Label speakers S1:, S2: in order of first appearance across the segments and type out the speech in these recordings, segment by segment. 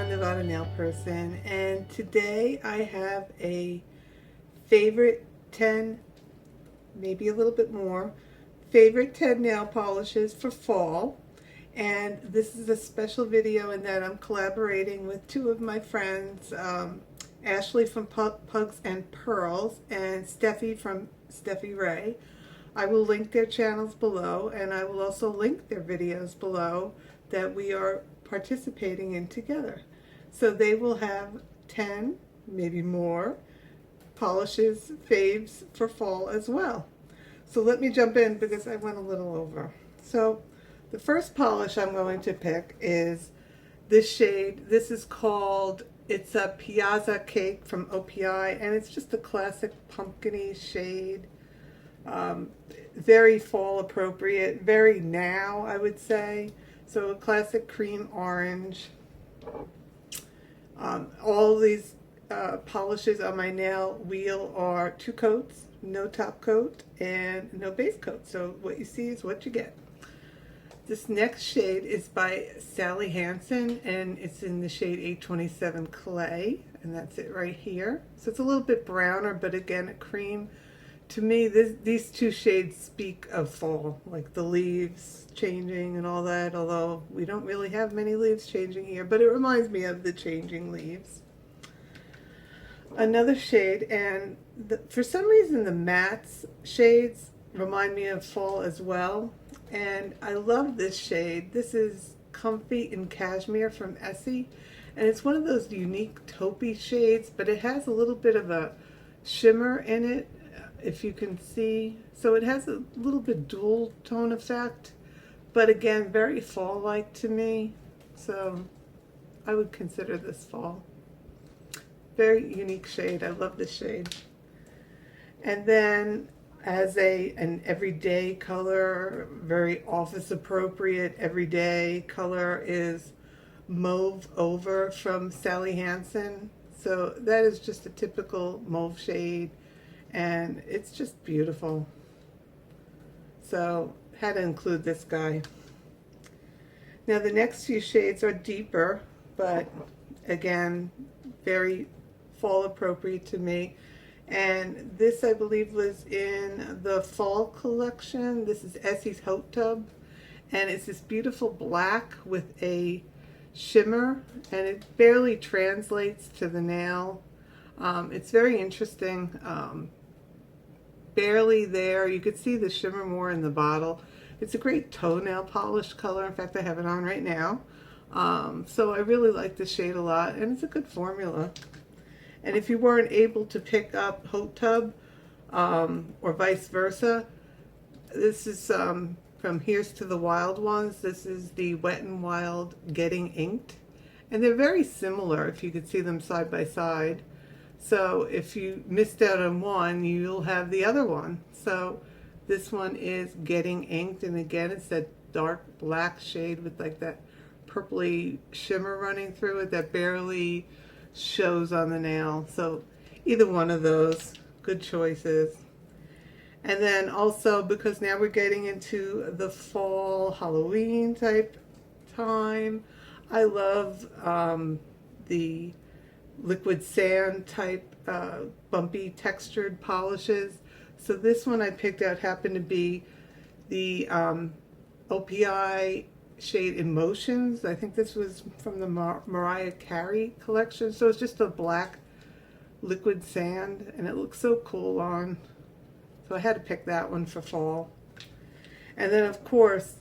S1: Nevada Nail Person, and today I have a favorite 10, maybe a little bit more, favorite 10 nail polishes for fall. And this is a special video in that I'm collaborating with two of my friends, Ashley from Pugs and Pearls and Steffi from StephiRaye. I will link their channels below, and I will also link their videos below that we are participating in together. So they will have 10, maybe more, polishes, faves for fall as well. So let me jump in because I went a little over. So the first polish I'm going to pick is this shade. This is called, it's a Piazza Cake from OPI, and it's just a classic pumpkin-y shade. Very fall appropriate, very now, I would say. So a classic cream orange. All these polishes on my nail wheel are 2 coats, no top coat and no base coat. So what you see is what you get. This next shade is by Sally Hansen, and it's in the shade 827 Clay, and that's it right here. So it's a little bit browner, but again, a cream. To me, these two shades speak of fall, like the leaves changing and all that, although we don't really have many leaves changing here, but it reminds me of the changing leaves. Another shade, and for some reason the mattes shades remind me of fall as well, and I love this shade. This is Comfy in Cashmere from Essie, and it's one of those unique taupey shades, but it has a little bit of a shimmer in it, if you can see. So it has a little bit dual tone effect, but again, very fall-like to me. So I would consider this fall. Very unique shade. I love this shade. And then as an everyday color, very office appropriate everyday color, is Mauve Over from Sally Hansen. So that is just a typical mauve shade, and it's just beautiful. So had to include this guy. Now the next few shades are deeper, but again, very fall appropriate to me. And this, I believe, was in the fall collection. This is Essie Haute Tub, and it's this beautiful black with a shimmer, and it barely translates to the nail. It's very interesting. Barely there. You could see the shimmer more in the bottle. It's a great toenail polish color. In fact, I have it on right now. So I really like this shade a lot, and it's a good formula. And if you weren't able to pick up Haute Tub, or vice versa, this is from Here's to the Wild Ones. This is the WetNWild Getting Inked, and they're very similar if you could see them side by side. So if you missed out on one, you'll have the other one. So this one is Getting Inked, and again, it's that dark black shade with like that purpley shimmer running through it that barely shows on the nail. So either one of those, good choices. And then also, because now we're getting into the fall Halloween type time, I love the liquid sand type bumpy textured polishes. So this one I picked out happened to be the OPI shade Emotions. I think this was from the Mariah Carey collection. So it's just a black liquid sand, and it looks so cool on. So I had to pick that one for fall. And then of course,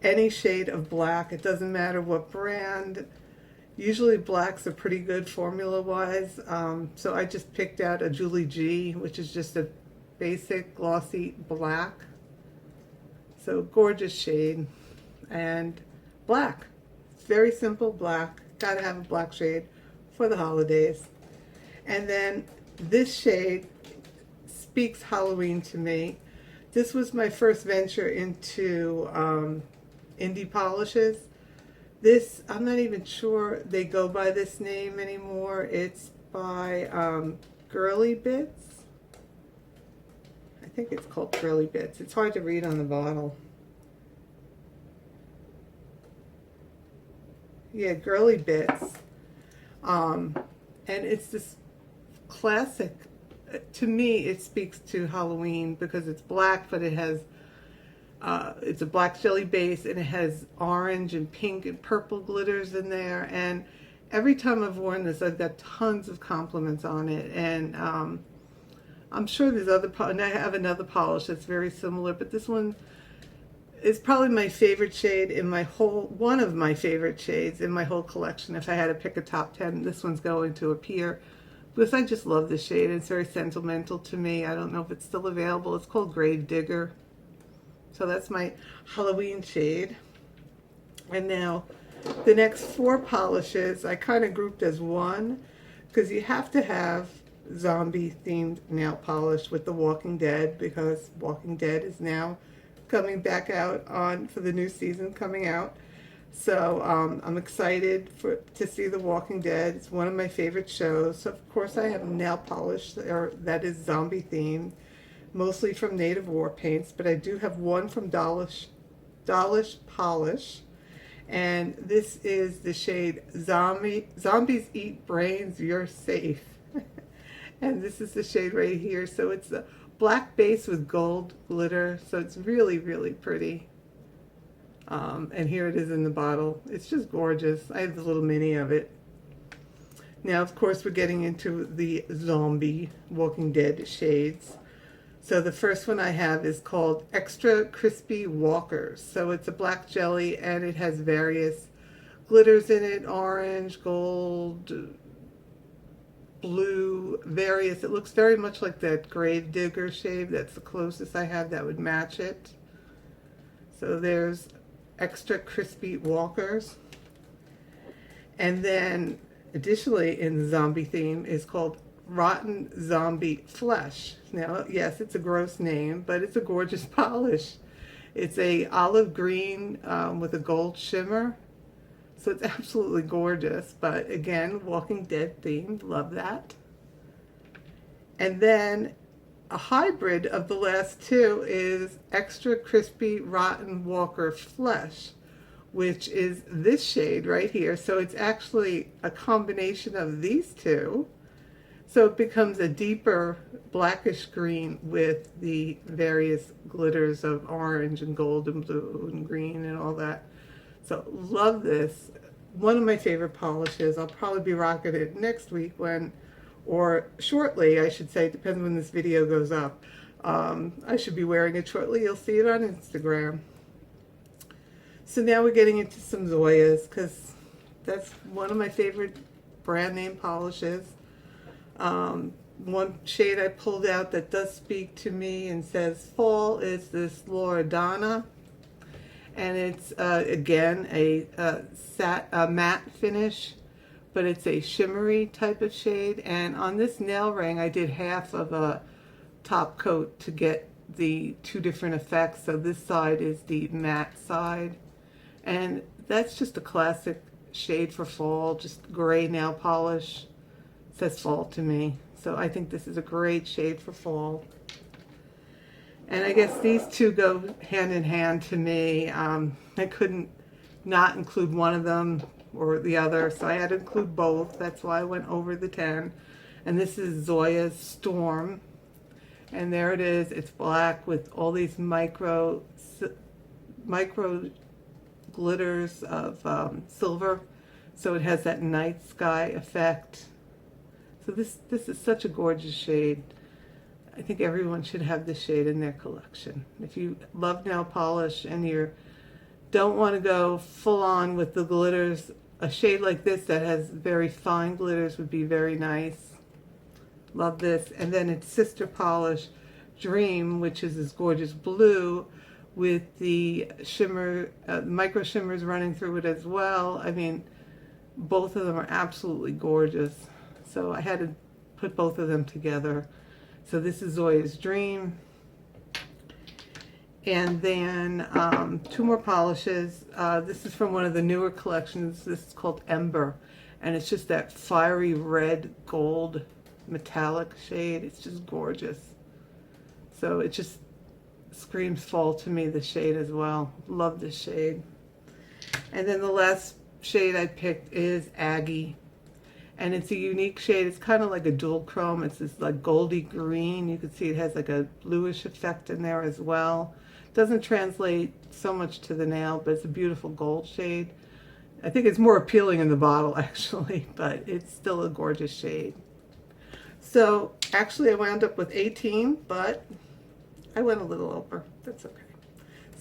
S1: any shade of black, it doesn't matter what brand. Usually blacks are pretty good formula-wise, so I just picked out a Julie G, which is just a basic glossy black. So gorgeous shade. And black. Very simple black. Gotta have a black shade for the holidays. And then this shade speaks Halloween to me. This was my first venture into indie polishes. This, I'm not even sure they go by this name anymore. It's by Girly Bits. I think it's called Girly Bits. It's hard to read on the bottle. Yeah, Girly Bits. And it's this classic. To me, it speaks to Halloween because it's black, but it has it's a black jelly base, and it has orange and pink and purple glitters in there. And every time I've worn this, I've got tons of compliments on it. And I'm sure there's other, and I have another polish that's very similar, but this one is probably my favorite shade in my whole, one of my favorite shades in my whole collection. If I had to pick a top 10, this one's going to appear because I just love this shade. It's very sentimental to me. I don't know if it's still available. It's called Gravedigger. So that's my Halloween shade. And now the next 4 polishes I kind of grouped as one because you have to have zombie themed nail polish with The Walking Dead, because Walking Dead is now coming back out on for the new season coming out. So I'm excited to see The Walking Dead. It's one of my favorite shows. So of course I have nail polish that is zombie themed, mostly from Native War paints, but I do have one from Dollish Polish, and this is the shade Zombies Eat Brains, You're Safe. And this is the shade right here. So it's a black base with gold glitter, so it's really, really pretty. And here it is in the bottle. It's just gorgeous. I have the little mini of it. Now, of course, we're getting into the zombie Walking Dead shades. So the first one I have is called Extra Crispy Walkers. So it's a black jelly, and it has various glitters in it, orange, gold, blue, various. It looks very much like that Gravedigger shade. That's the closest I have that would match it. So there's Extra Crispy Walkers. And then additionally in the zombie theme is called Rotten Zombie Flesh. Now, yes, it's a gross name, but it's a gorgeous polish. It's a olive green with a gold shimmer. So it's absolutely gorgeous, but again, Walking Dead themed, love that. And then a hybrid of the last 2 is Extra Crispy Rotten Walker Flesh, which is this shade right here. So it's actually a combination of these 2. So it becomes a deeper blackish green with the various glitters of orange and gold and blue and green and all that. So love this. One of my favorite polishes. I'll probably be rocking it next week or shortly, I should say, depends when this video goes up. I should be wearing it shortly. You'll see it on Instagram. So now we're getting into some Zoyas, because that's one of my favorite brand name polishes. One shade I pulled out that does speak to me and says fall is this Loredana. And it's, again, a matte finish, but it's a shimmery type of shade. And on this nail ring, I did half of a top coat to get the 2 different effects. So this side is the matte side. And that's just a classic shade for fall, just gray nail polish. It says fall to me. So I think this is a great shade for fall. And I guess these 2 go hand in hand to me. I couldn't not include one of them or the other, so I had to include both. That's why I went over the 10. And this is Zoya's Storm. And there it is. It's black with all these micro glitters of silver. So it has that night sky effect. So this is such a gorgeous shade. I think everyone should have this shade in their collection. If you love nail polish and you don't want to go full on with the glitters, a shade like this that has very fine glitters would be very nice. Love this. And then its sister polish, Dream, which is this gorgeous blue with the shimmer, micro shimmers running through it as well. I mean, both of them are absolutely gorgeous. So I had to put both of them together. So this is Zoya's Dream. And then 2 more polishes. This is from one of the newer collections. This is called Ember. And it's just that fiery red gold metallic shade. It's just gorgeous. So it just screams fall to me, the shade as well. Love this shade. And then the last shade I picked is Aggie. And it's a unique shade. It's kind of like a dual chrome. It's this like goldy green. You can see it has like a bluish effect in there as well. Doesn't translate so much to the nail, but it's a beautiful gold shade. I think it's more appealing in the bottle actually, but it's still a gorgeous shade. So actually I wound up with 18, but I went a little over. That's okay.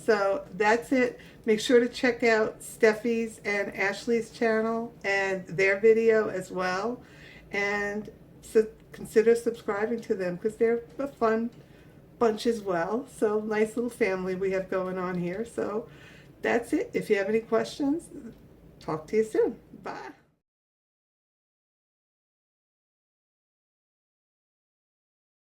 S1: So that's it. Make sure to check out Steffi's and Ashley's channel and their video as well. And so consider subscribing to them because they're a fun bunch as well. So nice little family we have going on here. So that's it. If you have any questions, talk to you soon. Bye.